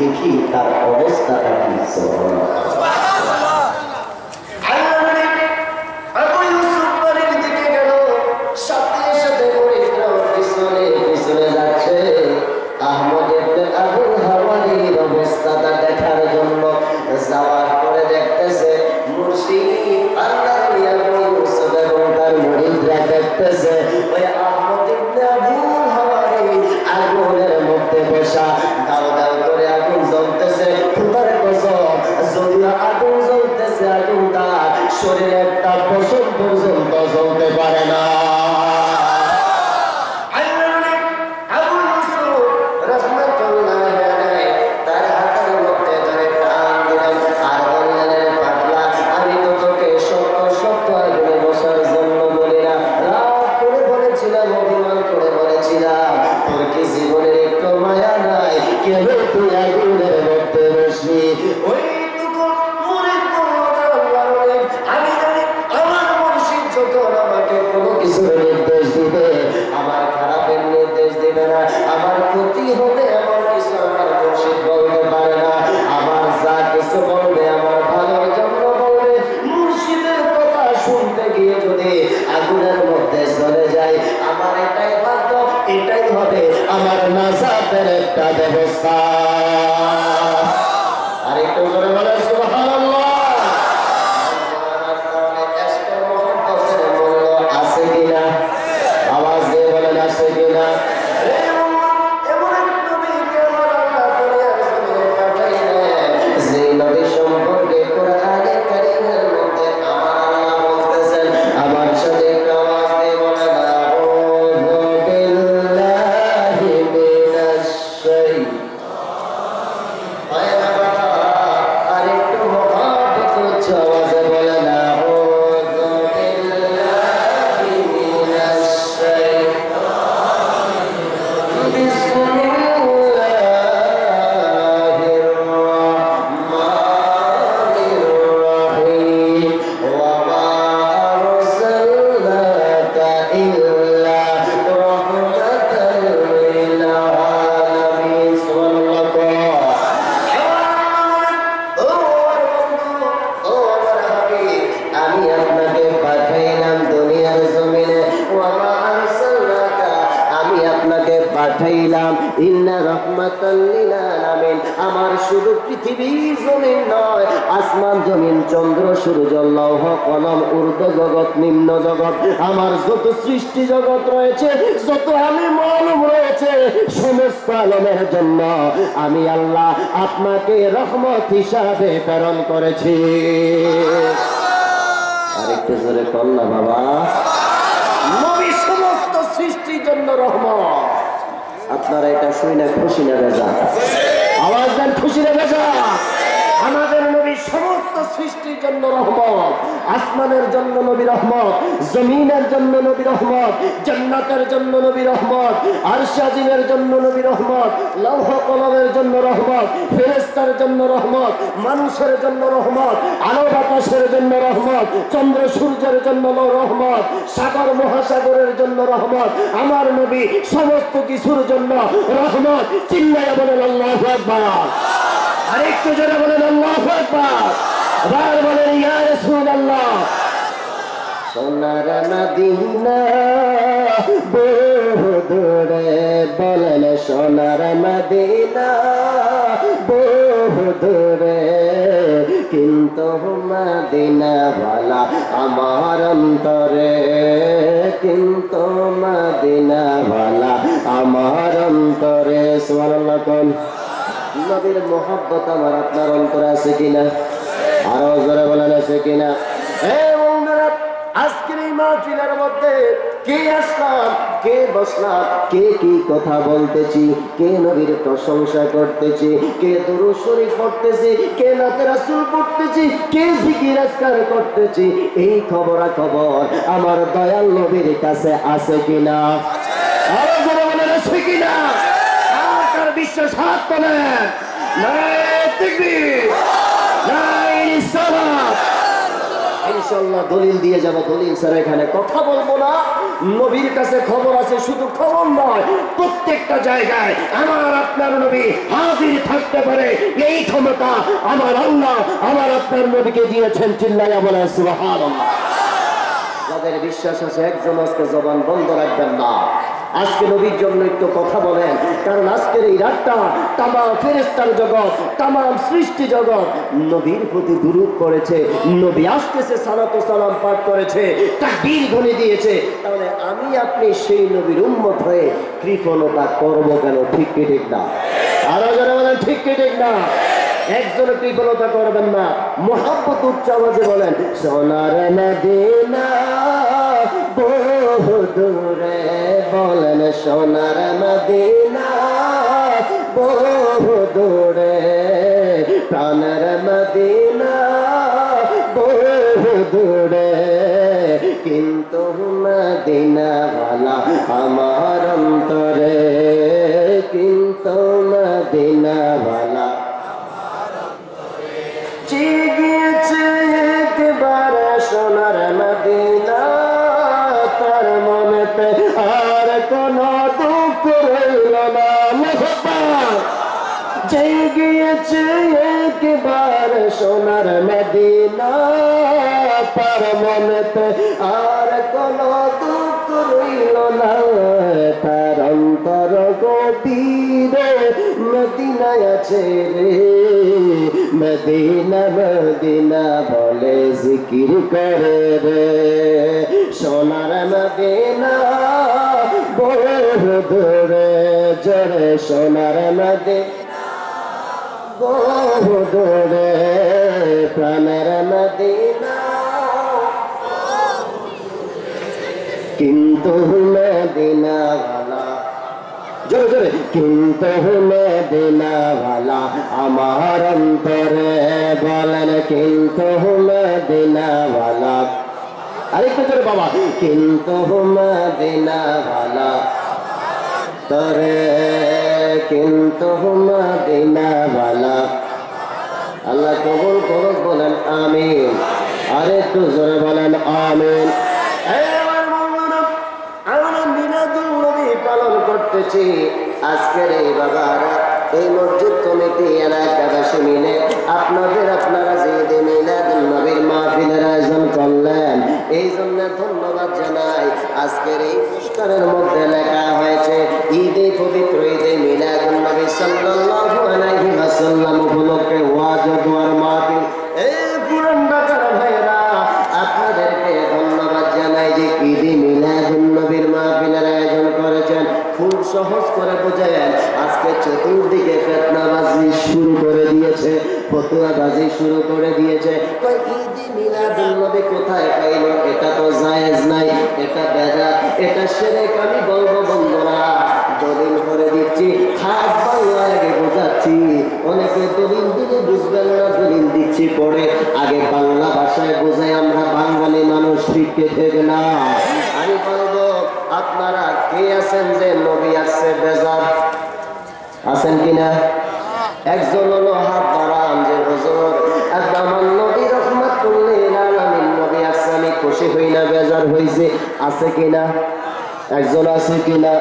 দেখি তার অবস্থাটা কি। শরীরে একটা পশম পর্যন্ত চলতে পারে না। আমার নাজাতের একটা ব্যবস্থা। আর একটু জোরে বলে সুবহানাল্লাহ। আছে কিনা? আওয়াজ দিয়ে বলেন আছে কিনা? আমার শুধু পৃথিবীর জমিন নয়, আসমান জমিন চন্দ্র সূর্য লৌহ কলম ঊর্ধ্ব জগৎ নিম্ন জগৎ, আমার যত সৃষ্টি জগৎ রয়েছে, যত আমি মানব রয়েছে, সমস্ত আলমের জন্য আমি আল্লাহ আপনাকে রহমত হিসাবে প্রেরণ করেছি। আরেকটু জোরে কন্যা বাবা। নবী সমস্ত সৃষ্টির জন্য রহমত। আপনারা এটা শুনে না খুশি না বেজা? আওয়াজ দেন খুশি না বেজা? আমাদের নবী সমস্ত সৃষ্টির জন্য রহমত। আসমানের জন্য নবী রহমত, জমিনের জন্য নবী রহমত, জান্নাতের জন্য নবী রহমত, আরশ আজিমের জন্য নবী রহমত, লৌহ কলমের জন্য রহমত, ফেরেশতার জন্য রহমত, মানুষের জন্য রহমত, আলো বাতাসের জন্য রহমত, চন্দ্র সূর্যের জন্য রহমত, সাগর মহাসাগরের জন্য রহমত। আমার নবী সমস্ত কিছুর জন্য রহমত। চিল্লায়া বলেন আল্লাহু আকবার। আরেকটু জোরে বলেন আল্লাহু আকবার। আবার বলেন ইয়া রাসূলুল্লাহ। সোনার মদিনা বহু দূরে, বলেন সোনার মদিনা বহু দূরে, কিন্তু মদিনা ওয়ালা আমার অন্তরে, কিন্তু মদিনা ওয়ালা আমার অন্তরে। সুবহানাল্লাহ। কোন নবীর মোহাব্বত আমার আপনার অন্তরে আছে কিনা? আরো জোরে বলেন আছে কিনা? আজকের এই মাহফিলের মধ্যে কে আসলাম, কে বসলাম, কে কি কথা বলতেছি, কে নবীর প্রশংসা করতেছি, কে দুরূদ শরীফ পড়তেছি, কে নাতে রাসূল পড়তেছি, কে জিকির আজকার করতেছি, এই খবরাখবর আমার দয়াল নবীর কাছে আছে কিনা? আরো জোরে বলেন আছে কিনা? আর বিশ্বাস হাত তোলেন। নারে তাকবীর, নারে রিসালাত। ইনশাআল্লাহ দলিল দিয়ে যাব, দলিল ছাড়া এখানে কথা বলবো না। নবীর কাছে খবর আছে, শুধু খবর নয়, প্রত্যেকটা জায়গায় আমার আপনার নবী হাজির থাকতে পারে, এই ক্ষমতা আমার আল্লাহ আমার আপনার নবীকে দিয়েছেন। চিল্লাইয়া বলে সুবহানাল্লাহ। যাদের বিশ্বাস আছে একজন আজকে জবান বন্ধ রাখবেন না, আজকে নবীর জন্য একটু কথা বলেন, কারণ আজকের এই রাতটা তামাম ফেরেশতার জগৎ, তামাম সৃষ্টি জগৎ নবীর প্রতি দুরূদ করেছে, নবী আসতেছে সালাত ও সালাম পাঠ করেছে, তাকবীর ধ্বনি দিয়েছে। তাহলে আমি আপনি সেই নবীর উম্মত হয়ে কৃপণতা করব কেন? ঠিক কি ঠিক না? আরো যারা বলেন ঠিক কি ঠিক না? একজন কৃপণতা করবেন না, মুহাব্বত উচ্চ আওয়াজে বলেন সোনার মদিনা বহু দূরে, বলেন সোনার মদিনা বহু দূরে, প্রাণের মদিনা বহু দূরে, কিন্তু মদিনাওয়ালা আমার অন্তরে, কিন্তু মদিনাওয়ালা গিয়েছে একবার সোনার মদিনা, তার মনেতে আর কোন দুঃখ রইল না। যে গিয়েছে একবার সোনার মদিনা, তার মনেতে আর কোন দুঃখ রইল না। তার অন্তর গভীরে মদিনায় আছে রে, মদিনা মদিনা বলে জিকির করে রে, সোনার মদিনা বহু দূরে, জোরে সোনার মদিনা বহু দূরে, প্রাণের মদিনা কিন্তু মদিনাওয়ালা, জোরে জোরে, কিন্তু মদিনাওয়ালা আমার অন্তরে, বলেন কিন্তু মদিনাওয়ালা, আরেকটু জোরে বাবা, কিন্তু মদিনাওয়ালা তরে, কিন্তু মদিনাওয়ালা। আল্লাহ কবুল করুক, বলেন আমিন। আরেকটু জোরে বলেন আমিন। পালন করতেছি আজকের এই বাবারা, এই মসজিদ কমিটি এলাকাবাসী মিলে আপনারা যে মিলাদুন নবীর মাহফিলের আয়োজন করলেন, এই জন্য ধন্যবাদ জানাই। আজকের এই পুরস্কারের মধ্যে লেখা হয়েছে ঈদে পবিত্র ঈদে মিলাদুন নবী সাল্লাল্লাহু আলাইহি ওয়াসাল্লাম উপলক্ষে ওয়াজ ও দোয়ার মাহফিল। এই পুরান ঢাকার ভাইরা, আপনাদেরকে ধন্যবাদ জানাই যে ঈদে মিলাদুন নবীর মাহফিলের আয়োজন করেছেন। খুব সহজ করে বোঝেন, আজকে চতুর্দিকে ফিতনাবাজি শুরু করে দিয়েছে, ফতুয়াবাজি শুরু করে দিয়েছে। ঈদে মিলাদুন নবী কোথায় পাইল? এটা তো জায়েজ নাই, এটা বেদাত, এটা শিরক। আমি বলবো বন্ধুরা, দলিল করে দিচ্ছি, খাস বাংলায় আগে বোঝাচ্ছি। অনেকে দলিল দিলে বুঝবেন না, দলিল দিচ্ছি পরে, আগে বাংলা ভাষায় বোঝাই আমরা বাঙালি মানুষ, ঠিক থেকে না। আমি বলবো আপনারা কে আছেন যে নবী আসছে বেজার আছেন কিনা? একজন হলো হাত বাড়ান যে হুজুর আমার নবী রাহমাতুল লিল আলামিন নবী আসছে, আমি খুশি হই না বেজার হইছে, আছে কিনা? একজন আছে কিনা?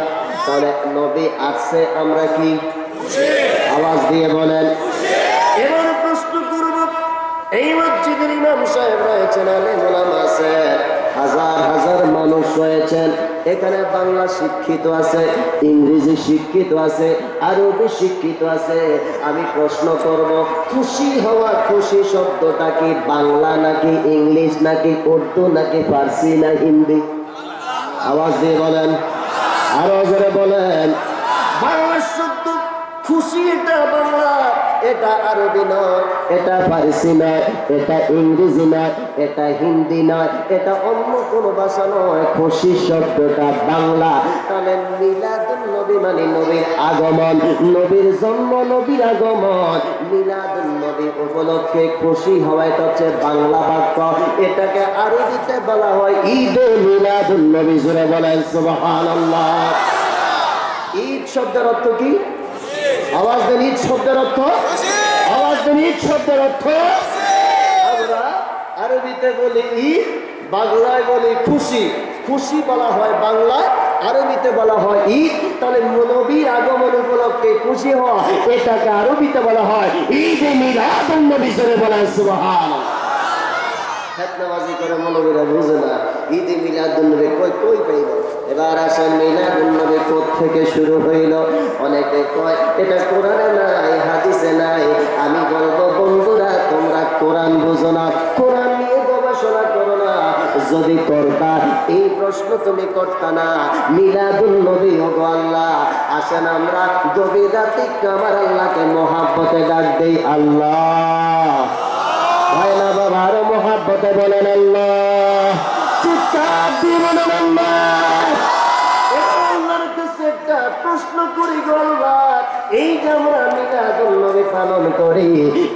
তাহলে নবী আসছে আমরা কি আওয়াজ দিয়ে বলেন? এবার প্রশ্ন করব, এই মসজিদের ইমাম সাহেব রয়েছেন, আলেম ওলামা আছে, হাজার হাজার মানুষ রয়েছেন এখানে, বাংলা শিক্ষিত আছে, ইংরেজি শিক্ষিত আছে, আরবি শিক্ষিত আছে। আমি প্রশ্ন করব, খুশি হওয়া, খুশি শব্দটা কি বাংলা নাকি ইংলিশ নাকি উর্দু নাকি ফার্সি না হিন্দি? আওয়াজ দিয়ে বলেন, আরো জোরে বলেন। বাংলা শব্দ খুশি, এটা বাংলা, এটা আরবি নয়, এটা ফার্সি নয়, এটা ইংরেজি নয়, এটা হিন্দি নয়, এটা অন্য কোনো ভাষা নয়, খুশি শব্দটা বাংলা। তাহলে মিলাদুন নবী মানে নবীর আগমন, নবীর জন্ম, নবীর আগমন। মিলাদুন নবী উপলক্ষে খুশি হওয়া, এটা হচ্ছে বাংলা বাক্য। এটাকে আরবিতে বলা হয় ঈদে মিলাদুন নবী। জোরে বলেন সুবহানাল্লাহ। ঈদ শব্দের অর্থ কি? আওয়াজ দেন, ঈদ শব্দের অর্থ, আওয়াজ দেন, ঈদ শব্দের অর্থ। আমরা আরবিতে বলি ঈদ, বাংলায় বলি খুশি। খুশি বলা হয় বাংলায়, আরবিতে বলা হয় ঈদ। তাহলে নবীর আগমন উপলক্ষে খুশি হওয়া, এটাকে আরবিতে বলা হয় ঈদে মিলাদুন নবী। জোরে বলেন সুবহানাল্লাহ। খেতনাবাজি করে মৌলবীরা বুঝে না ঈদে মিলাদুন নবী কই পাইল। এবার আসেন মিলাদুন নবী থেকে শুরু হইল। অনেকে কয় এটা কোরআনে নাই, হাদিসে নাই। আমি বলবো বন্ধুরা, তোমরা কোরআন বুঝো না, কোরআন নিয়ে গবেষণা করো না। যদি করতা এই প্রশ্ন তুমি করতা না। মিলাদুন নবী ওগো আল্লাহ, আসেন আমরা গভীর রাতে আমার আল্লাহকে মহাব্বতে ডাক দেই আল্লাহ। হয় না বাবা, আরো মহাব্বতে বলেন আল্লাহ, চিৎকার দিয়ে বলেন আল্লাহ। আল্লাহর কাছে একটা প্রশ্ন করি গো আল্লাহ, এই যে আমরা মিলাদুন নবী পালন করি,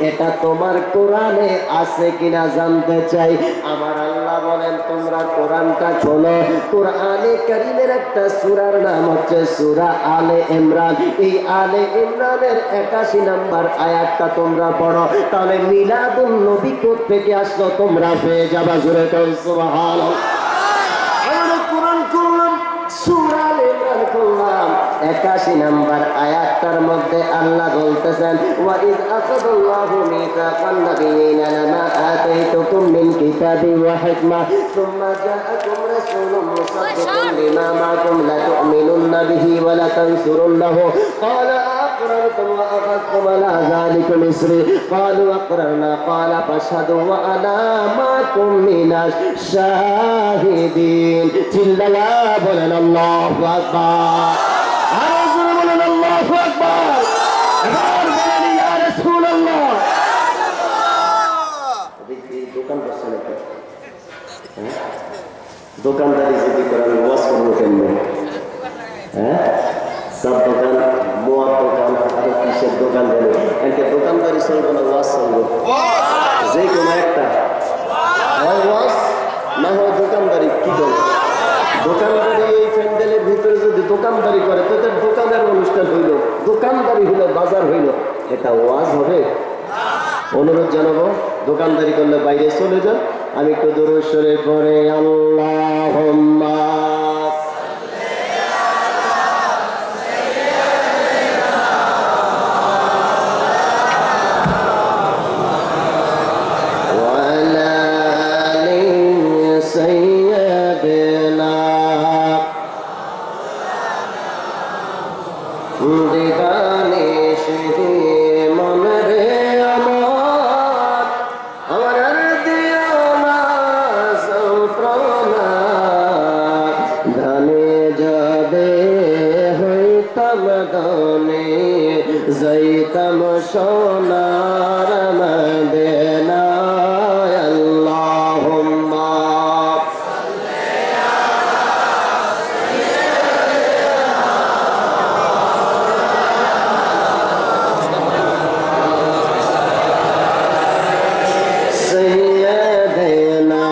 এটা তোমার কোরআনে আছে কিনা জানতে চাই। আমার আল্লাহ বলেন তোমরা কোরআনটা খোলো। কোরআনে কারীমের একটা সূরার নাম হচ্ছে সূরা আলে ইমরান। এই আলে ইমরানের 81 নম্বর আয়াতটা তোমরা পড়ো, তাহলে মিলাদুন নবী থেকে আসলো তোমরা পেয়ে যাবা। জোরে কও সুবহানাল্লাহ। আমরা কোরআন খুললাম, সূরা আলে ইমরান খুললাম, 81 নম্বর আয়াতটার মধ্যে আল্লাহ বলতেছেন ওয়া ইয আখাযাল্লাহু মিসাকান নাবিয়িনা লামা আতাইতুকুম মিন কিতাবিন ওয়া হিকমা সুম্মা জাআকুম রাসূলুম মুসাদ্দিকুন লিমা মা'akum লা তু'মিনুন্না বিহি ওয়া লা তানসুরুন্নাহু ক্বালা أقررتم وأخذتم على ذلكم إصري قالوا أقررنا قال فاشهدوا وأنا معكم من الشاهدين تلا بولن الله أكبر أرزل بولن الله أكبر أكبر بولن يا رسول الله দোকান বসে নাকি দোকানদারি যদি করেন ওয়াজ করবো কেমন হ্যাঁ সব দোকান মোয়ার দোকান আরো কিসের দোকান দেবে একে দোকানদারি চলবে না ওয়াজ চলবে যে কোনো একটা হয় ওয়াজ না হয় দোকানদারি। কি বলে দোকানদারি এই প্যান্ডেলের ভিতরে যদি দোকানদারি করে তোদের দোকানের অনুষ্ঠান হইল, দোকানদারি হইল, বাজার হইল, এটা ওয়াজ হবে? অনুরোধ জানাবো দোকানদারি করলে বাইরে চলে যান। আমি একটু দরুদ শরীফ পড়ে আল্লাহুম্মা যাইতাম সোনার মদিনা আল্লাহুম্মা সাইয়্যিদিনা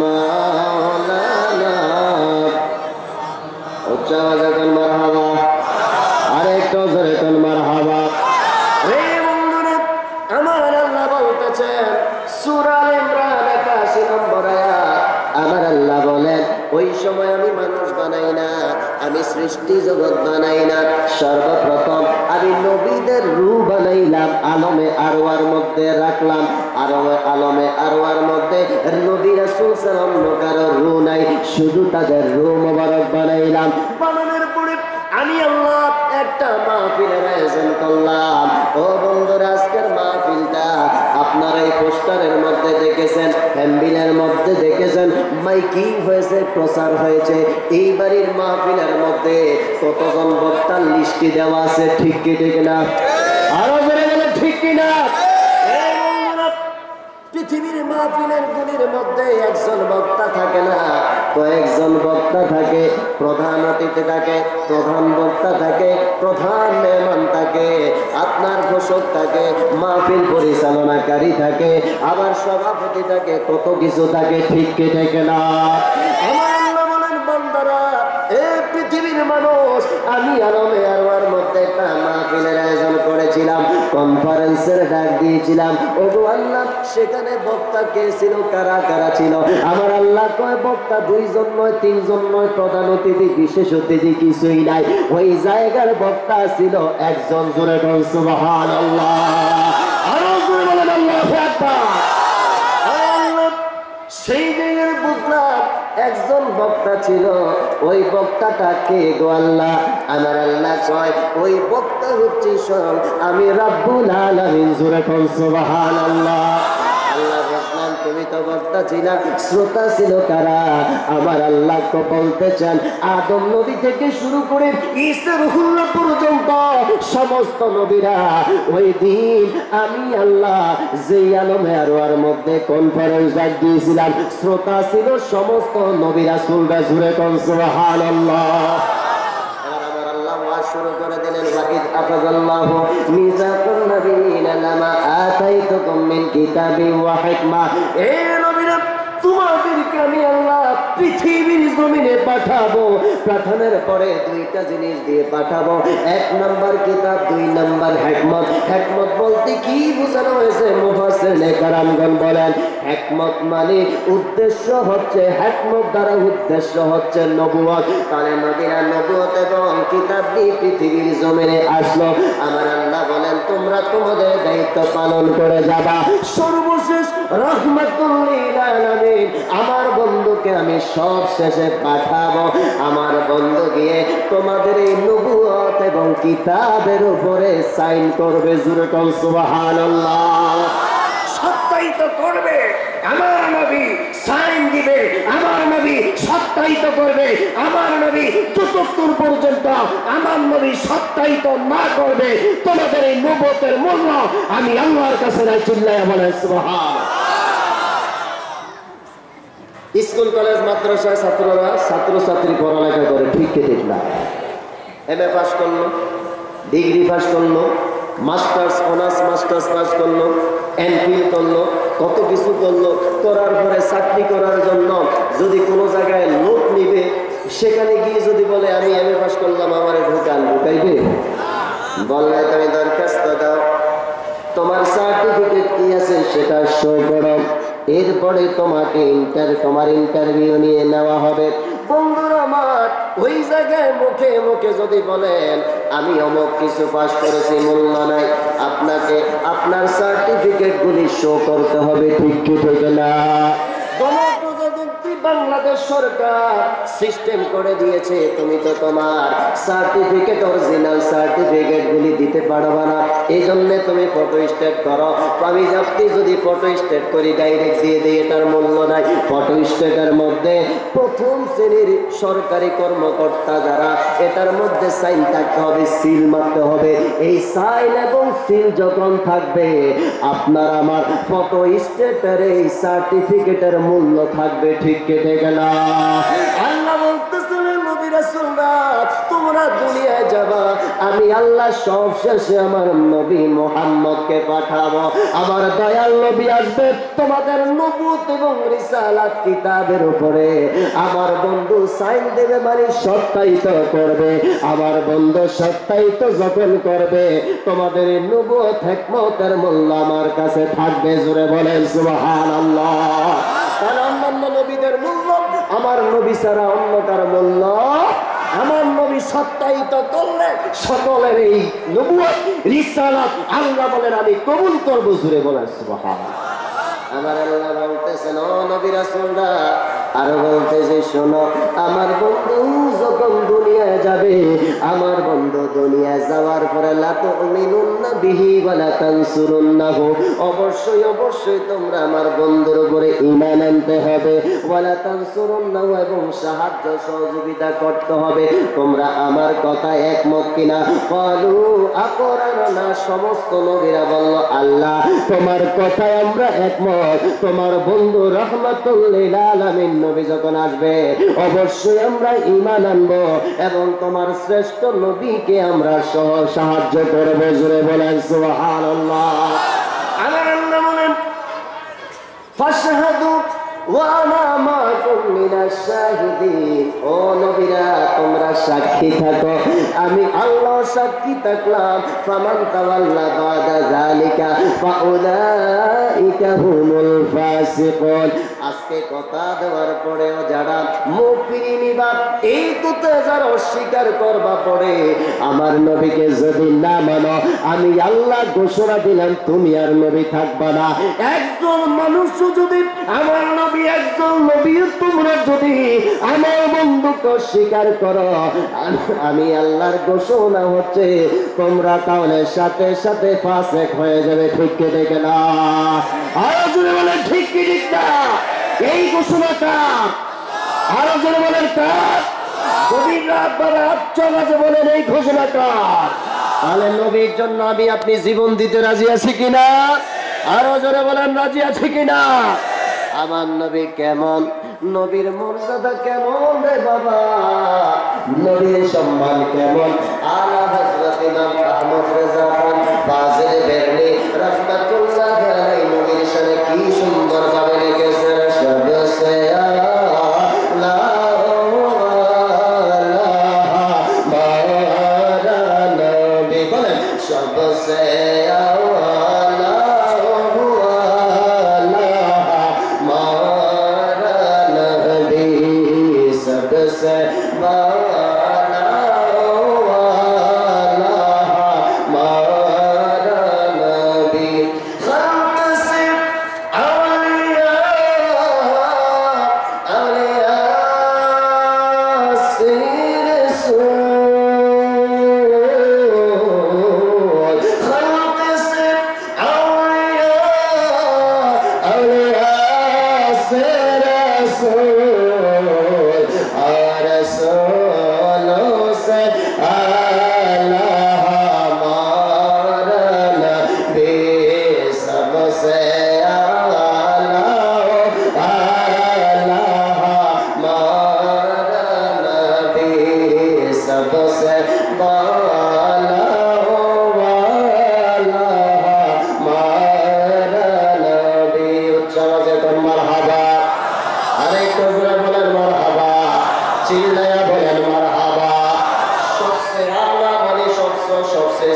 মাওলানা উচ্চ আওয়াজে মারহাবা আরেকটু জোরে কোন মারহাবা। রে বন্ধুরা আমার আল্লাহ বলতেছেন সূরা আলে ইমরান 81 নম্বর আয়াত, আমার আল্লাহ বলেন ওই সময় আমি মানুষ বানাই না, আমি সৃষ্টি জগৎ বানাই না, সর্বপ্রথম আমি নবীদের রূহ বানাইলাম, আলমে আরওয়ার মধ্যে রাখলাম। আলমে আরওয়ার মধ্যে নবী রাসূল সাল্লাল্লাহু আলাইহি ওয়াসাল্লাম কারো রূহ নাই, শুধু তাদের রূহ মোবারক বানাইলাম। বানানোর পরে আমি আল্লাহ একটা মাহফিলের আয়োজন করলাম। ও বন্ধুরা আজকের মাহফিলটা আপনারা এই পোস্টারের মধ্যে দেখেছেন, হ্যান্ডবিলের মধ্যে দেখেছেন, মাইকিং হয়েছে, প্রচার হয়েছে। এই বাড়ির মাহফিলের মধ্যে কতজন বক্তার লিস্টি দেওয়া আছে, ঠিক কি ঠিক না? আরো জোরে বলে ঠিক কি না? পৃথিবীর মাহফিলের গুলির মধ্যে একজন বক্তা থাকে না, কয়েকজন বক্তা থাকে। প্রধান অতিথি থাকে, প্রধান বক্তা থাকে, প্রধান মেহমান থাকে, আপনার ঘোষক থাকে, মাহফিল পরিচালনাকারী থাকে, আবার সভাপতি থাকে, কত কিছু থাকে, ঠিক কি ঠিক না? আমার আল্লাহ বলেন বান্দারা এ পৃথিবীর মানুষ, আমি আলমে আরওয়ার মধ্যে একটা মাহফিলের আয়োজন করেছিলাম। কনফারেন্সের ডাক দিয়েছিলাম, ওগো আল্লাহ সেখানে বক্তা কে ছিল, কারা কারা ছিল? আমার আল্লাহ কয় বক্তা 2 জন নয়, 3 জন নয়, প্রধান অতিথি বিশেষ অতিথি কিছুই নাই। ওই জায়গার বক্তা ছিল একজন। জোরে বল সুবহানাল্লাহ। আরো জোরে বলেন আল্লাহু আকবার। সেই জায়গায় বুঝলাম একজন বক্তা ছিল। ওই বক্তাটা কে গো আল্লাহ? আমার আল্লাহ কয় ওই বক্তা হচ্ছে স্বয়ং আমি রাব্বুল আলামিন। জোরে বল সুবহানাল্লাহ। আল্লাহ বললেন তুমি তো বক্তা ছিলা, শ্রোতা ছিল কারা? আমার আল্লাহ তো বলতে চান আদম নবী থেকে শুরু করে ঈসা রুহুল্লাহ পর্যন্ত সমস্ত নবীরা ওই দিন আমি আল্লাহ যেই আলমে আরওয়ার মধ্যে কনফারেন্স ডাক দিয়েছিলাম, শ্রোতা ছিল সমস্ত নবী রাসূলরা। জুরে কোন সুবহানাল্লাহ। শুরু করে দিলেন ওয়াইদ আখাযাল্লাহু মিযাকান নাবিয়িনা লামা আতাইতুকুম মিন কিতাবিন ওয়া হিকমা। এ নবীরা তোমাদেরকে আমি আল্লাহ পৃথিবীর জমিনে পাঠাবো। পাঠানোর পরে 2টা জিনিস দিয়ে পাঠাবো, 1 নাম্বার কিতাব, 2 নাম্বার হিকমত। হিকমত বলতে কি বোঝানো হয়েছে? মুফাসসিরিনে কেরামগণ বলেন হিকমত মানে উদ্দেশ্য হচ্ছে, হিকমত দ্বারা উদ্দেশ্য হচ্ছে নবুয়ত। তাহলে নবীরা নবুয়ত এবং কিতাব নিয়ে পৃথিবীর জমিনে আসলো। আমার আল্লাহ বলেন তোমরা তোমাদের দায়িত্ব পালন করে যাবা। সর্বশেষ রাহমাতুল লিল আলামিন আমার বন্ধুকে আমি সব শেষে পাঠাবো। আমার বন্ধু গিয়ে তোমাদের এই নবুয়ত এবং কিতাবের উপরে সাইন করবে। জোরে বল সুবহানাল্লাহ। সত্যায়িত করবে আমার নবী, সাইন দিবে আমার নবী, সত্যায়িত করবে আমার নবী। যতক্ষণ পর্যন্ত আমার নবী সত্যায়িত না করবে তোমাদের এই নবুয়তের মূল্য আমি আল্লাহর কাছে না। চিল্লায়া বলেন সুবহানাল্লাহ। স্কুল কলেজ মাদ্রাসায় ছাত্ররা ছাত্রছাত্রী পড়ালেখা করে, ঠিক কি ঠিক না? এমএ পাস করলো, ডিগ্রি পাস করলো, মাস্টার্স অনার্স মাস্টার্স পাস করলো, এমফিল করলো, কত কিছু করলো। করার পরে চাকরি করার জন্য যদি কোনো জায়গায় লোক নিবে, সেখানে গিয়ে যদি বলে আমি এমএ পাস করলাম আমার ঢুকান, ঢুকাইবে? বললে তুমি দরখাস্ত দাও, তোমার সার্টিফিকেট কি আছে সেটা শো করো, এরপরে তোমাকে তোমার ইন্টারভিউ নিয়ে নেওয়া হবে। বন্ধুরা আমার, ওই জায়গায় মুখে মুখে যদি বলেন আমি অমুক কিছু পাস করেছি, মূল্য নাই। আপনাকে আপনার সার্টিফিকেট গুলি শো করতে হবে, ঠিক কি ঠিক না? বাংলাদেশ সরকার সিস্টেম করে দিয়েছে, তুমি তো তোমার সার্টিফিকেট অরিজিনাল সার্টিফিকেট গুলি দিতে পারবে না। এই জন্য তুমি ফটো স্টেট করো। আমি আপনি যদি ফটো স্টেট করি ডাইরেক্ট দিয়ে দিই, এটার মূল্য নাই। ফটো স্টেটের মধ্যে প্রথম শ্রেণীর সরকারি কর্মকর্তা যারা, এটার মধ্যে সাইন থাকতে হবে, সিল মারতে হবে। এই সাইন এবং সিল যখন থাকবে আপনার আমার ফটো স্টেটের এই সার্টিফিকেটের মূল্য থাকবে, ঠিক কেটে গেল। আল্লাহ বলতেছিলেন নবী রাসূলরা তোমরা দুনিয়ায় যাবা, আমি আল্লাহ সব শেষে আমার নবী মুহাম্মদকে পাঠাবো। আমার দয়াল নবী আসবে তোমাদের নবুয়ত এবং রিসালাত কিতাবের উপরে। আমার বন্ধু সাইন দেবে মানে সত্যায়িত করবে। আমার বন্ধু সত্যায়িত যখন করবে তোমাদের নবুয়ত হিকমতের মূল্য আমার কাছে থাকবে। জোরে বলেন সুবহানাল্লাহ। তাহলে অন্যান্য নবীদের মূল্য আমার নবী ছাড়া অন্য কার মূল্য। আমার নবী সত্যায়িত করলে সকলের এই নবুয়ত রিসালাত আল্লাহ বলেন আমি কবুল করব। জোরে বলেন সুবহানাল্লাহ। আমার আল্লাহ বলতেছেন ও নবী রাসূলরা, আর বলতেছে শোনো, আমার বন্ধু যখন দুনিয়ায় যাবে, আমার বন্ধু দুনিয়ায় যাওয়ার পরে লা তুমিনুন্না বিহি ওয়া লা তানসুরুন্নাহু, অবশ্যই অবশ্যই তোমরা আমার বন্ধুর উপরে ঈমান আনতে হবে। ওয়া লা তানসুরুন্নাহু, এবং সাহায্য সহযোগিতা করতে হবে। তোমরা আমার কথা একমত কিনা? ক্বালু আকরারনা, সমস্ত নবীরা বলল আল্লাহ তোমার কথায় আমরা একমত। তোমার বন্ধু রাহমাতুল লিল আলামিন নবী যখন আসবে অবশ্যই আমরা ঈমান আনবো এবং তোমার শ্রেষ্ঠ নবীকে আমরা সাহায্য করব। জোরে বলেন সুবহানাল্লাহ। আমার আল্লাহ বলেন ফাশহাদু ওয়ানা মাকুম মিনাশ শাহিদিন। ও নবীরা তোমরা সাক্ষী থাকো, আমি আল্লাহ সাক্ষী থাকলাম। ফামান তাওয়াল্লা বাদা যালিকা ফাউলাইকা হুমুল ফাসিকুন। আজকে কথা দেওয়ার পরেও যারা মুখ ফিরিয়ে নিবা, এই কথা যারা অস্বীকার করবা পড়ে আমার নবীকে যদি না মানো, আমি আল্লাহ ঘোষণা দিলাম তুমি আর নবী থাকবা না। একজন মানুষ যদি আমার নবী, একজন নবী তোমরা যদি আমার বন্ধুকে অস্বীকার করো, আমি আল্লাহর ঘোষণা হচ্ছে তোমরা তাহলে সাথে সাথে ফাসেক হয়ে যাবে। ঠিক কি ঠিক না? আরো জোরে বলেন ঠিক কি ঠিক না? এই ঘোষণাটা আরো জোরে বলেন কার? যদি আপনারা আচ্ছা কাছে বলেন এই ঘোষণাটা, তাহলে নবীর জন্য আমি আপনি জীবন দিতে রাজি আছি কিনা? আরো জোরে বলেন রাজি আছি কিনা? আমার নবী কেমন, নবীর মর্যাদা কেমন রে বাবা, নবীর সম্মান কেমন? আলা হযরত ইমাম আহমদ রেজা খান ফাজিল বেরনি রাহমাতুল্লাহ আলাইহি নবীর শানে কি সুন্দর ভাবে লিখেছেন। সবসে আলা মাওলানা নবী, বলেন সবসে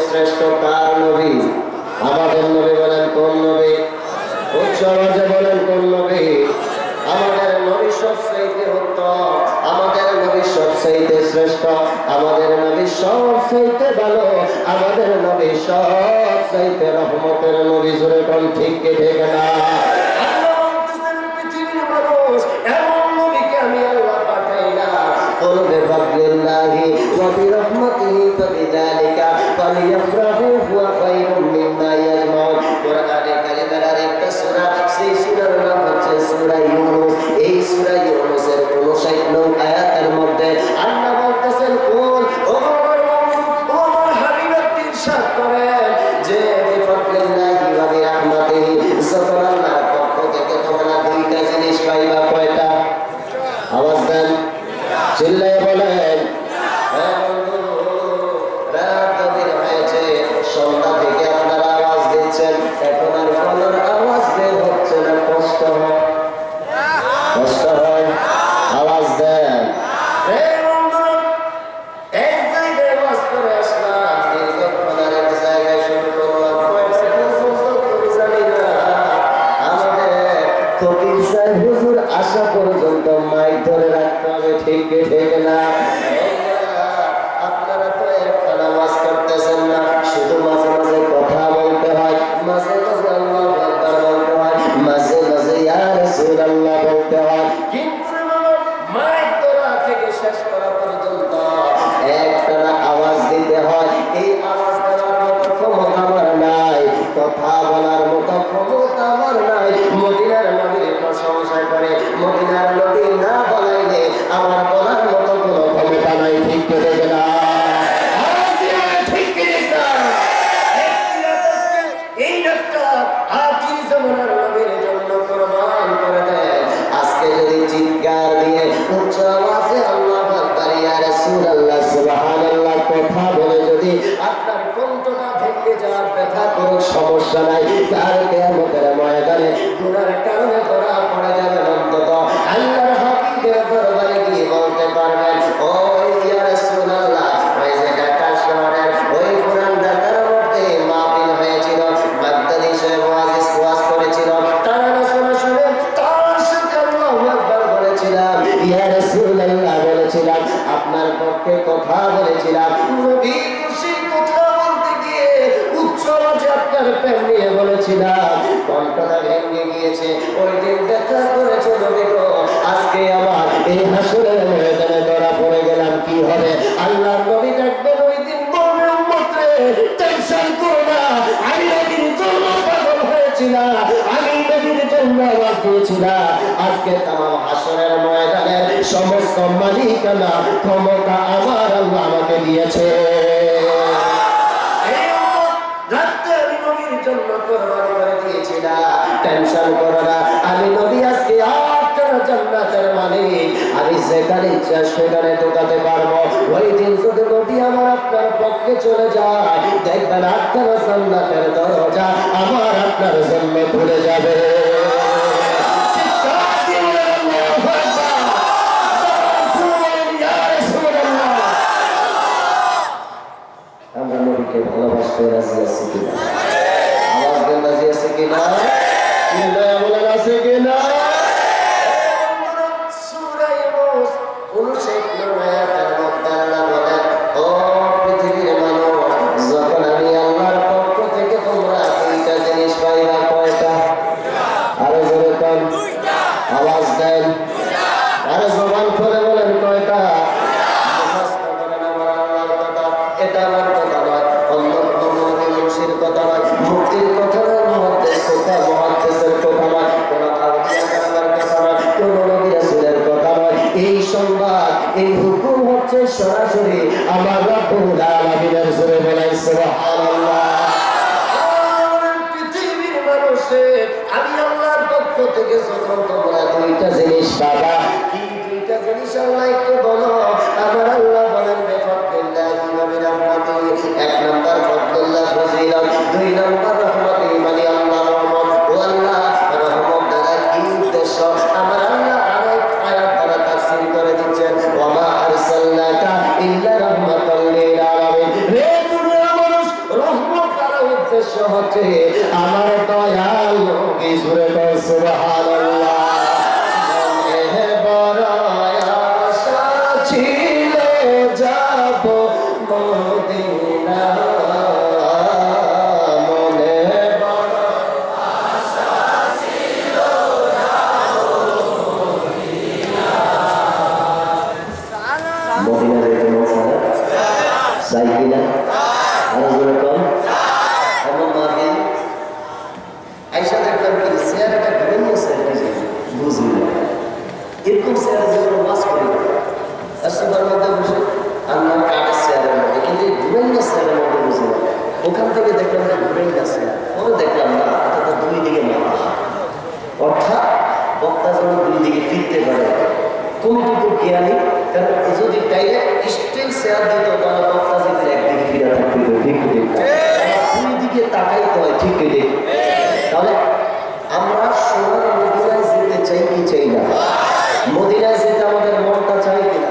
শ্রেষ্ঠ কার নবী? আমাদের নবী। বলেন কোন নবী? উচ্চ আওয়াজে বলেন কোন নবী? আমাদের নবী সবচেয়ে উত্তম, আমাদের নবী সবচেয়ে শ্রেষ্ঠ, আমাদের নবী সবচেয়ে ভালো, আমাদের নবী সবচেয়ে রহমতের নবী। জোরে কোন ঠিক কি ঠিক না? পৃথিবীর মানুষ এমন নবীকে আমি আল্লাহ পাঠাইলাম। قل بفضل الله وبرحمته فبذلك فليفرحوا هو خير مما يجمعون। কোরআনে কারিমের আরেকটা সূরা, সেই সূরার নাম হচ্ছে সূরা ইউনূস। এই সূরা ইউনূসের 59 নং আয়াতের মধ্যে আল্লাহ বলতেছেন, কুল ও আমার হাবিব ইরশাদ করেন যে বিফadlillahi ওয়া বিরহমাতিহি, যখন আল্লাহর পক্ষ থেকে তোমরা দুইটা জিনিস পাইবা। কয়টা? আওয়াজ দেন, চিল্লায়ে বলেন। রাত গভীর হয়েছে, সন্ধ্যা থেকে আপনারা আওয়াজ দিচ্ছেন, এখন আর গলার আওয়াজ বের হচ্ছে না। কষ্ট হয়, কষ্ট হয়, আওয়াজ দেন। এক জায়গায় আওয়াজ করে আসলাম, দীর্ঘক্ষণ আর এক জায়গায় শুরু করলাম। জানি না আমাদের ফকির সাহেব হুজুর আসা পর্যন্ত মাইক ধরে রাখতে হবে। ঠিক কি ঠিক না? আপনারা তো একটা নামাজ করতেছেন না, শুধু মাঝে মাঝে কথা বলতে হয়, মাঝে মাঝে আল্লাহু আকবার বলতে হয়, মাঝে মাঝে ইয়া রাসূলুল্লাহ বলতে হয়, কিন্তু মাইক ধরা থেকে শেষ করা পর্যন্ত একটা আওয়াজ দিতে হয়। এই আওয়াজ দেওয়ার মতো ক্ষমতা আমার নাই, কথা বলার মতো ক্ষমতা আমার নাই। মদিনার নবীর প্রশংসা করে মদিনার নবী না বলাইলে আমার বলার মতো কোনো ক্ষমতা নাই। ঠিক করে না? ঠিক করে না? এই একটা আখির জামানার নবীর জন্য কুরবান করে দেন। আজকে যদি চিৎকার দিয়ে উচ্চ আওয়াজে আল্লাহু আকবার ইয়া রাসূলুল্লাহ সুবহানাল্লাহ কথা বলে যদি আপনার কণ্ঠটা ভেঙে যাওয়ার ব্যথা কোনো সমস্যা নাই, কাল কিয়ামতের ময়দানে গুনার কারণে ধরা পড়ে যাবে, অন্তত আপনার প্রেম নিয়ে বলেছিলাম, কণ্ঠটা ভেঙে গিয়েছে। ওই দিন দেখা করেছে নবী গো, আজকে আমার এই হাসরের ময়দানে ধরা পড়ে গেলাম, কি হবে? আল্লাহর নবী দেখবেন ওই দিন বলবে, উম্মত রে টেনশন করো না, আমি নবীর জন্য পাগল হয়েছিলাম, আমি নবীর জন্য আওয়াজ দিয়েছিলাম। আজকে তামাম হাসরের ময়দানের সমস্ত মালিকানা ক্ষমতা আমার আল্লাহ আমাকে দিয়েছে। টেনশন করো না, আমি নবী আজকে আপনার জান্নাতের মালিক, আমি যেখানে ইচ্ছা সেখানে ঢোকাতে পারবো। ওই দিন যদি নবী আমার আপনার পক্ষে চলে যায়, দেখবেন আপনার জান্নাতের দরজা আমার আপনার জন্য খুলে যাবে। আমরা নবীকে ভালোবাসতে রাজি আছি কিনা? আওয়াজ দেন, রাজি আছে কিনা? বলেন আছে কিনা? সূরা ইউনূস 59 নম্বর আয়াতের মধ্যে আল্লাহ বলেন, ও পৃথিবীর মানুষ, যখন আমি আল্লাহর পক্ষ থেকে তোমরা দুইটা জিনিস পাইবা, কয়টা? আরো জোরে বলেন, আওয়াজ দেন, আরো জবান খুলে বলেন, কয়টা? এটা আমার কথা নয়, অন্য কোনো মানুষের কথা নয়, মুক্তির কথা নয়, মুহাদ্দিস কথা, মুহাদ্দিসের কথা নয়, কোন আউলিয়া কারামার কথা নয়, কোন নবী রাসূলের কথা নয়। এই সংবাদ, এই হুকুম হচ্ছে সরাসরি আমার রব্বুল আলামিনের জোরে বলেন সুবহানাল্লাহ। পৃথিবীর মানুষের আমি আল্লাহর পক্ষ থেকে যখন তোমরা দুইটা জিনিস পাবা, কি দুইটা জিনিস আল্লাহ একটু বলো? আমার আল্লাহ বলেন, এক নম্বর ফজলুল্লাহ ফজিলত, দুই নম্বর রহমতে মানে আল্লাহ রহমত। ও আল্লাহ, রহমত দ্বারা কি উদ্দেশ্য? আমার আল্লাহ আরেক আয়াত দ্বারা তাফসীর করে দিচ্ছেন, ওয়া মা আরসালনাকা ইল্লা রাহমাতাল লিল আলামিন। হে দুনিয়ার মানুষ, রহমত দ্বারা উদ্দেশ্য হচ্ছে আমার দয়াল নবী। সুরে সুবহানাল্লাহ। মনে বড় আশা ছিল যাব মদিনা, মনে বড় আশা ছিল যাব মদিনা। মদিনা যেতে মন চাই কিনা? আরো জোরে কম। এমন মাহফিল আইসা দেখলাম কি চেয়ারটা বিভিন্ন চেয়ার, বুঝি না এরকম চেয়ার যেগুলো মাছ করি রাস্তার মধ্যে বসে আল্লাহ কাঠের চেয়ারের মধ্যে, কিন্তু বিভিন্ন চেয়ারের মধ্যে বুঝি না। ওখান থেকে দেখলাম যে ঘুরেই গেছে, পরে দেখলাম না, অর্থাৎ দুই দিকে মানুষ, অর্থাৎ বক্তা যেন দুই দিকে ফিরতে পারে। কোনটুকু জ্ঞানী, কারণ যদি টাইলে স্টিল চেয়ার দিত তাহলে বক্তা যদি একদিকে ফিরে থাকতে, ঠিক দুই দিকে তাকাইতে হয়, ঠিক ঠিক। তাহলে আমরা সোনার মদিনায় যেতে চাই কি চাই না? মদিনায় যেতে আমাদের মনটা চাই কিনা?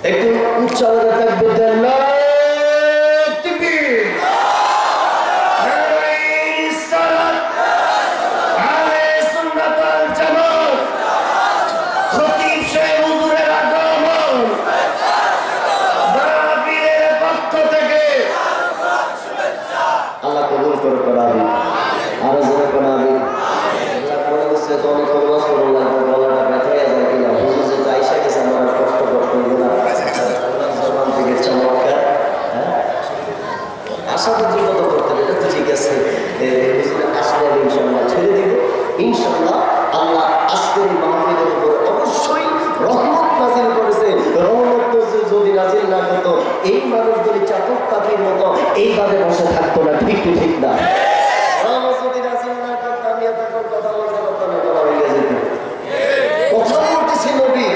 একটু উচ্চ আওয়াজে থাকবে দেন না এই মানুষগুলি চাতক পাখির মতো এইভাবে বসে থাকতো না, ঠিক ঠিক না? কথা বলতেছি নবী,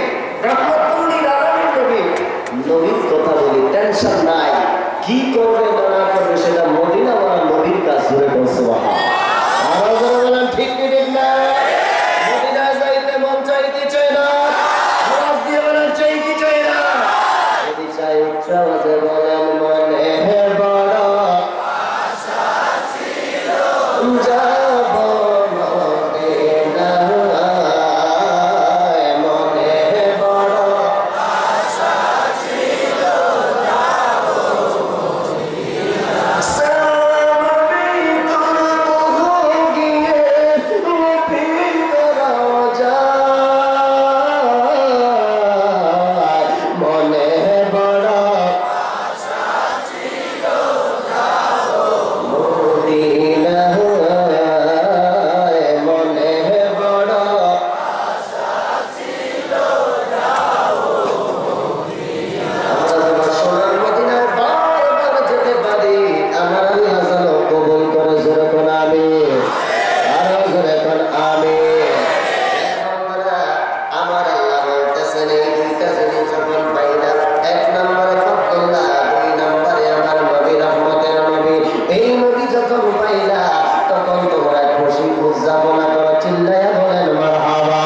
নবীর কথা বলি, টেনশন নাই, কি করবে না করবে সেটা মদিনা ওয়ালা নবীর কাজ ধরে করছে। আরো বলেন ঠিক ঠিক না? মদিনায় যাইতে মন চাইতে চায় না, আওয়াজ দিয়ে বলেন চাই কি চাই না? যদি চাই উচ্চ আওয়াজে বলেন, মনে বড় আশা ছিল বলতেছেন এই দুইটা জিনিস যখন পাইলা, এক নম্বরে ফতুল্লাহ, দুই নম্বরে আমার নবী রহমতের নবী, এই নবী যখন পাইলা তখন তোমরা খুশি উদযাপনা করো, চিল্লায়া বলেন মারহাবা।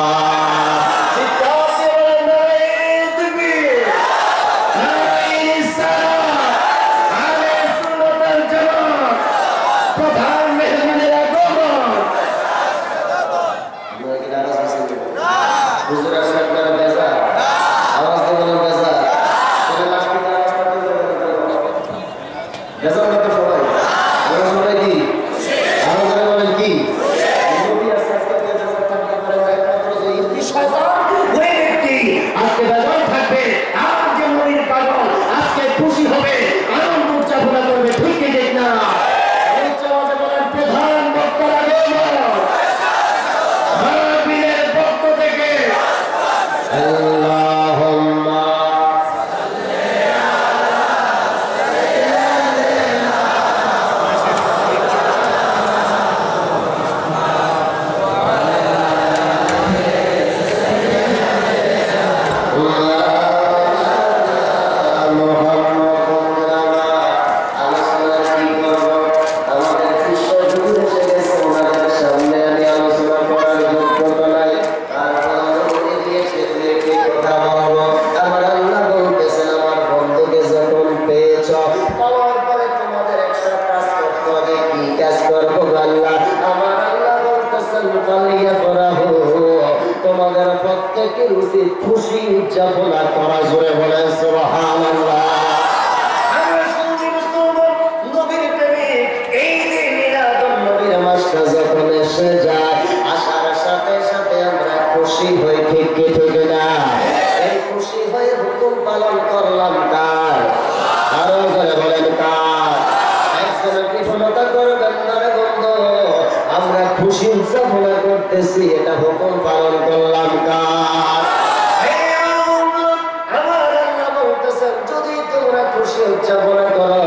খুশি উদযাপনা করা, জোরে বলেন সুবহানাল্লাহ। নবীর প্রেমিক এই দিন মিলাদুন নবীর মাসটা যখন এসে যায়, আসার সাথে সাথে আমরা খুশি হই, ঠিক কি ঠিক না? এই খুশি হয়ে হুকুম পালন করলাম কার? আরো জোরে বলেন কার? একজন বিফলতা করবেন না রে বন্ধু, আমরা খুশি উদযাপনা করতেছি, এটা হুকুম পালন করলাম কার? উদযাপনা করো,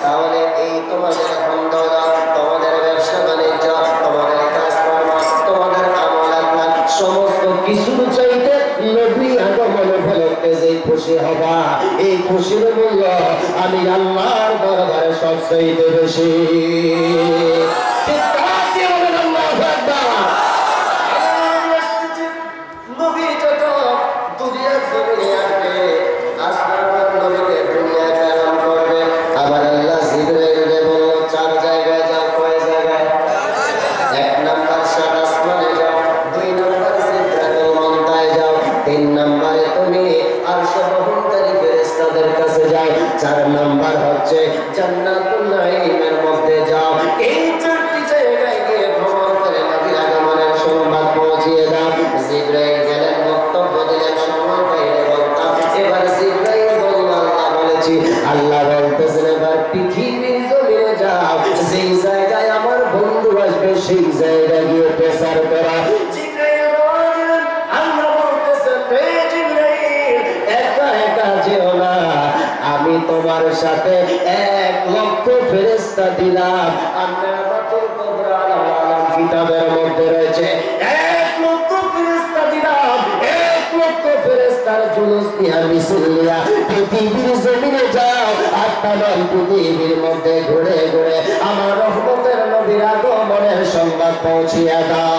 তাহলে এই তোমাদের বন্ধনা, তোমাদের ব্যবসা বাণিজ্য, তোমাদের কাজকর্ম, তোমাদের আমল আখলাক সমস্ত কিছুর চাইতে নবী আগমন উপলক্ষে যে খুশি হবা, এই খুশির মূল্য আমি আল্লাহর দরবারে সবচাইতে বেশি। নবী যত দুনিয়ার জমিনে আসবে, আসবার পর নবীকে দুনিয়া কালাম করবে। আবার আল্লাহ জিবরাইলকে বলল চার জায়গায় যাও। কয় জায়গায়? এক নাম্বার সাত আসমানে যাও, দুই নাম্বার সিদরাতুল মুনতাহায় যাও, তিন নাম্বারে তুমি আরশে বহনকারী ফেরেশতাদের কাছে যাও, চার নাম্বার হচ্ছে জান্নাতুল নাঈমের মধ্যে যাও। এই চারটি জায়গায় গিয়ে ভ্রমণ করে নবীর আগমনের সংবাদ পৌঁছিয়ে দাও। জিবরাইল গেলেন, বক্তব্য দিলেন, সময় পাইলে বলতাম। এবার জিবরাইল বলল আল্লাহ বলেছি, আল্লাহ বলতেছেন এবার পৃথিবীর জমিনে যাও, যেই জায়গায় আমার বন্ধু আসবে সেই জায়গায় গিয়ে প্রচার করা। জিবরাইল বলেন, আল্লাহ বলতেছেন হে জিবরাইল, একা একা যেও না, আমি তোমার সাথে 1,00,000 ফেরেশতা দিলাম। আমরা বাতুল কুবরা আল-আলাম কিতাবের মধ্যে রয়েছে 1,00,000 ফেরেশতা দিলাম। 1,00,000 ফেরেশতার জুলুস নিয়া মিছিল নিয়া পৃথিবীর জমিনে যাও, আত্মালয় পৃথিবীর মধ্যে ঘুরে ঘুরে আমার রহমতের নবীর আগমনের সংবাদ পৌঁছিয়ে দাও।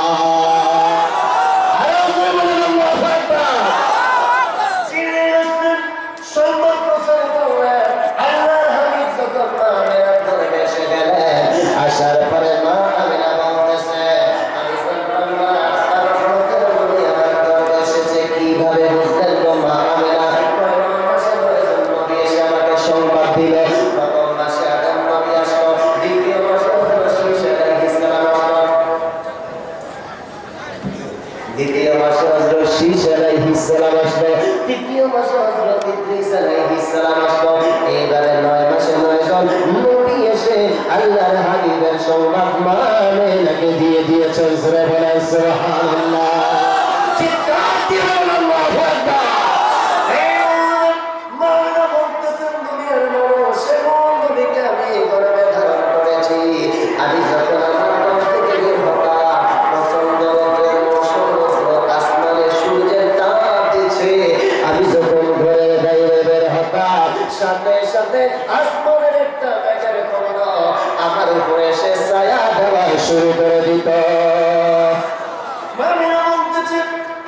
আসার পরে মা আমিনা বলতেছে, আমি বললাম মা আর রহমতের নবী আমার দরবারে এসেছে, কিভাবে বুঝলেন গো মা আমিনা? প্রথম মাসে নবী এসে আমাকে সংবাদ দিল, প্রথম মাসে আদম নবী আসলো, দ্বিতীয় মাসে ঈসা আলাইহিস সালাম আসলো, দ্বিতীয় মাসে হযরত ঈসা আলাইহিস সালাম আসলো, তৃতীয় মাসে হযরত ইদ্রিস আলাইহিস সালাম আসলো। এইবারে 9 মাসে 9 জন নবী এসে আল্লাহর হাবিবের সংবাদ মানে নাকি দিয়ে দিয়েছেন। জোরে বলেন সুবহানাল্লাহ। চিৎকার দিয়ে বলেন আল্লাহু আকবার। মাওলানা বলতেছেন দুনিয়ার মানুষ এমন নবীকে আমি গর্বে ধারণ করেছি, আমি যখন আমার ঘর থেকে বের হতাম প্রচন্ড রোদের মৌসুম, আসমানে সূর্যের তাপ দিচ্ছে, সাথে সাথে আসমানের একটা মেঘের খণ্ড আমার উপরে এসে ছায়া দেওয়া শুরু করে দিত।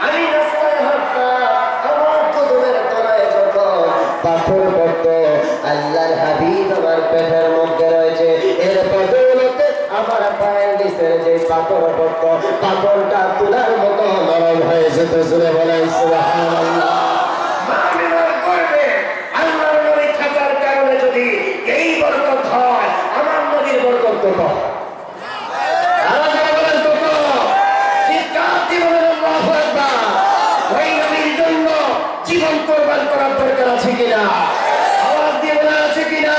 আমি রাস্তায় হাঁটতাম, আমার কদমের তলায় যখন পাথর পড়ত, আল্লাহর হাবিব আমার পেটের মধ্যে রয়েছে, এর বদৌলতে আমার পায়ের নিচের যে পাথর পড়ত, পাথরটা তুলার মতো নরম হয়ে যেত। জোরে বলেন সুবহানাল্লাহ। আল্লাহর নবী থাকার কারণে যদি এই বরকত হয়, আমার নবীর বরকত কত? জীবন কোরবান করার দরকার আছে কিনা? আওয়াজ দিয়ে বলা আছে কিনা?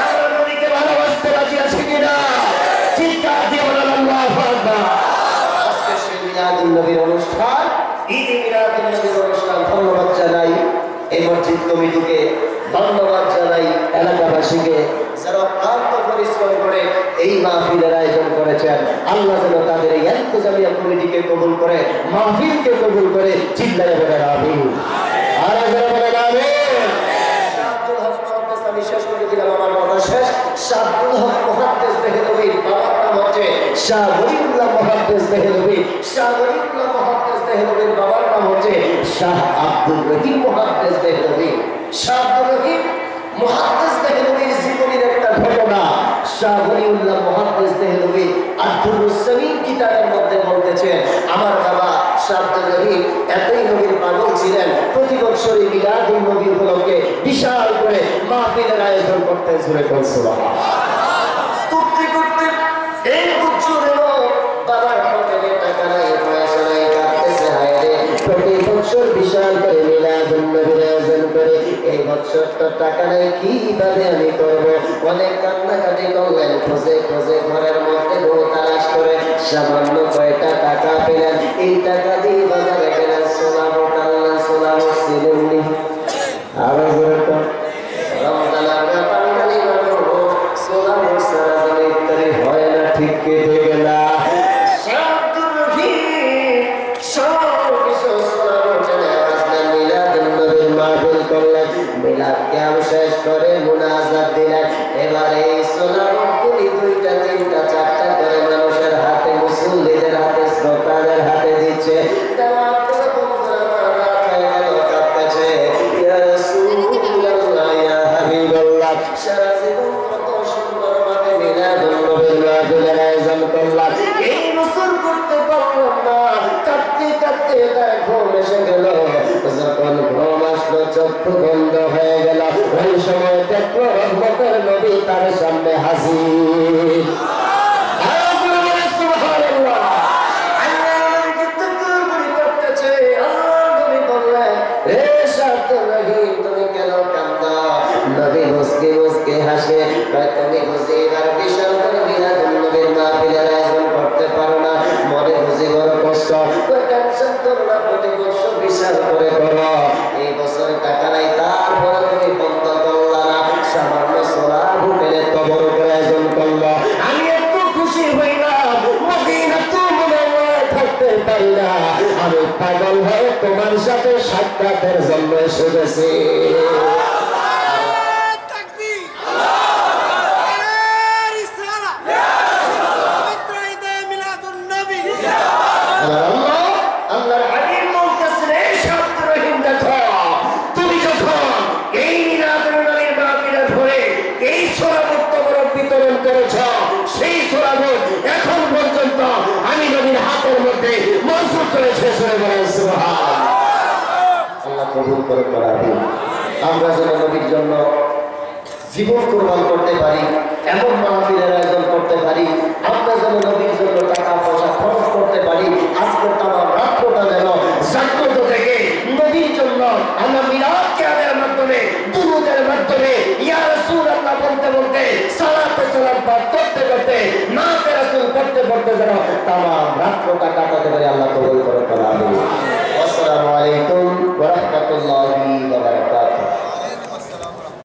আমরা নবীকে ভালোবাসতে রাজি আছে কিনা? চিৎকার দিয়ে বলেন আল্লাহু আকবার। আজকে সেই মিলাদুন নবীর অনুষ্ঠান, ঈদ মিলাদুন নবীর অনুষ্ঠান। ধন্যবাদ জানাই এই মসজিদ কমিটিকে, ধন্যবাদ জানাই এলাকাবাসীকে যারা অক্লান্ত পরিশ্রম করে এই মাহফিলের আয়োজন করেছেন। আল্লাহ যেন তাদের এই ইন্তজামিয়া কমিটিকে কবুল করে, মাহফিলকে কবুল করে। চিল্লায়ে বলেন আমিন। আর যারা বলেন আমিন। আব্দুল হক মুহাদ্দিস, আমি শেষ করে দিলাম আমার কথা শেষ। আব্দুল হক মুহাদ্দিস দেহলভীর বাবার নাম হচ্ছে শাহ ওলিউল্লাহ মুহাদ্দিস দেহলভী। শাহ ওলিউল্লাহ মুহাদ্দিস দেহলভীর বাবার নাম হচ্ছে শাহ আব্দুর রহিম মুহাদ্দিস দেহলভী। শাহ আব্দুর রহিম মুহাদ্দিস দেহলভীর জীবনের একটা ঘটনা শাহ ওলিউল্লাহ মুহাদ্দিস দেহলভী আব্দুরুস সামিন কিতাবের মধ্যে বলতেছেন, আমার বাবা শাহ আব্দুর রহিম এতই নবীর পাগল ছিলেন, প্রতি বছরই মিলাদুন নবী উপলক্ষে বিশাল করে মাহফিলের আয়োজন করতেন। জোরে বলেন সুবহানাল্লাহ। করতে করতে এই বছর এলো, বাবার পকেটে টাকা নাই, পয়সা নাই, কাঁদতেছে হায় রে। প্রতি বছর বিশাল করে মিলাদুন নবীর আয়োজন করে, এই বছর তো টাকা নাই, কিভাবে আমি করবো? অনেক কান্নাকাটি করলেন, খোঁজে খোঁজে ঘরের মধ্যে তালাশ করে সামান্য কয়টা টাকা পেলেন। এই টাকা দিয়ে বাজারে গেলেন, সোনা বোট আনলেন, সোনা বোট সিলেননি। আবার রমজান আমরা বাঙালি মানুষ, সোনা বোট সারা জানে ইত্যাদি হয় না, ঠিক কে ঠিক না? শেষ করে মুনাজাত দিলেন। এবারে এই সোনা বোটগুলি 2টা 3টা 4টা করে মানুষের হাতে, মুসল্লিদের হাতে, শ্রোতাদের হাতে দিচ্ছে। দেওয়ার পরে বন্ধুরা মারা খেয়ে গেল, কাঁদতেছে, ইয়া রাসূলুল্লাহ, ইয়া হাবিবাল্লাহ, সারা জীবন কত সুন্দর ভাবে মিলাদুন নবীর মাহফিলের আয়োজন করলাম, এই বছর করতে পারলাম না। কাঁদতে কাঁদতে তার ঘুম এসে গেল। যখন ঘুম আসলো, চক্ষু বন্ধ হয়ে গেল, ওই সময় দেখলো রহমতের নবী তার সামনে হাজির। তুমি কেন কান্দো? নবী মুস্কি মুস্কি হাসে, তুমি বুঝি এবার বিশাল করে মিলাদুন নবীর মাহফিলের আয়োজন করতে পারো না, মনে বুঝি বড় কষ্ট। টেনশন করো না, প্রতি বছর বিশাল করে করো। এই বছর টাকা নাই, তারপরে তুমি বন্ধ করলা না, সামান্য সোনা বুকের এত বড় করে আয়োজন করলো। আমি একটু খুশি হইলাম, মদিনাতে মুনাওয়ারায় থাকতে পারি না, আমি পাগল হয়ে তোমার সাথে সাক্ষাতের জন্য এসে গেছি। আমরা যেন নবীর জন্য জীবন কোরবান করতে পারি, এমন মাহফিলের আয়োজন করতে পারি। আমরা যেন নবীর জন্য টাকা পয়সা খরচ করতে পারি। আজকে তামাম রাত্রটা যেন জাগ্রত থেকে নবীর জন্য আমরা মিলাদ কিয়ামের মাধ্যমে, দুরূদের মাধ্যমে ইয়া রাসূলুল্লাহ বলতে বলতে, সালাতে সালাম পাঠ করতে করতে, নাতে রাসূল পড়তে পড়তে যেন তামাম রাত্রটা কাটাতে পারি। আল্লাহ কবুল করুন। আমিন।